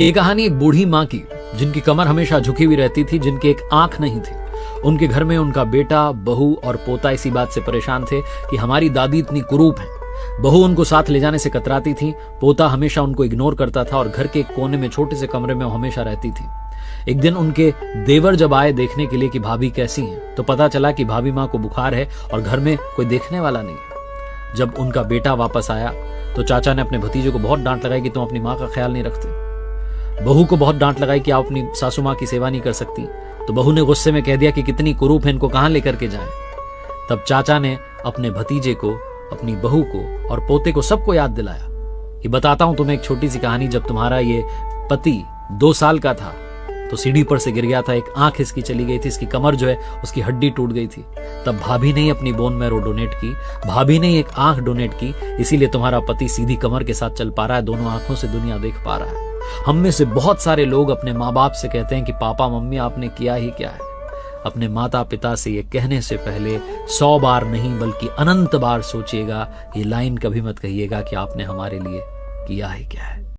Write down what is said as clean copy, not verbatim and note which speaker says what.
Speaker 1: ये कहानी एक बूढ़ी माँ की, जिनकी कमर हमेशा झुकी हुई रहती थी, जिनकी एक आंख नहीं थी। उनके घर में उनका बेटा, बहू और पोता इसी बात से परेशान थे कि हमारी दादी इतनी कुरूप है। बहू उनको साथ ले जाने से कतराती थी, पोता हमेशा उनको इग्नोर करता था और घर के एक कोने में छोटे से कमरे में वो हमेशा रहती थी। एक दिन उनके देवर जब आए देखने के लिए कि भाभी कैसी हैं, तो पता चला कि भाभी माँ को बुखार है और घर में कोई देखने वाला नहीं है। जब उनका बेटा वापस आया तो चाचा ने अपने भतीजे को बहुत डांट लगाई कि तुम अपनी माँ का ख्याल नहीं रखते। बहू को बहुत डांट लगाई कि आप अपनी सासू माँ की सेवा नहीं कर सकती। तो बहू ने गुस्से में कह दिया कि कितनी कुरूप है, इनको कहां लेकर के जाएं। तब चाचा ने अपने भतीजे को, अपनी बहू को और पोते को सबको याद दिलाया कि बताता हूं तुम्हें एक छोटी सी कहानी। जब तुम्हारा ये पति 2 साल का था तो सीढ़ी पर से गिर गया था, एक आंख इसकी चली गई थी, इसकी कमर जो है उसकी हड्डी टूट गई थी। तब भाभी ने अपनी बोन मैरो डोनेट की, भाभी ने एक आंख डोनेट की, इसीलिए तुम्हारा पति सीधी कमर के साथ चल पा रहा है, दोनों आंखों से दुनिया देख पा रहा है। हम में से बहुत सारे लोग अपने माँ बाप से कहते हैं कि पापा मम्मी आपने किया ही क्या है। अपने माता पिता से ये कहने से पहले 100 बार नहीं बल्कि अनंत बार सोचिएगा। ये लाइन कभी मत कहिएगा कि आपने हमारे लिए किया ही क्या है।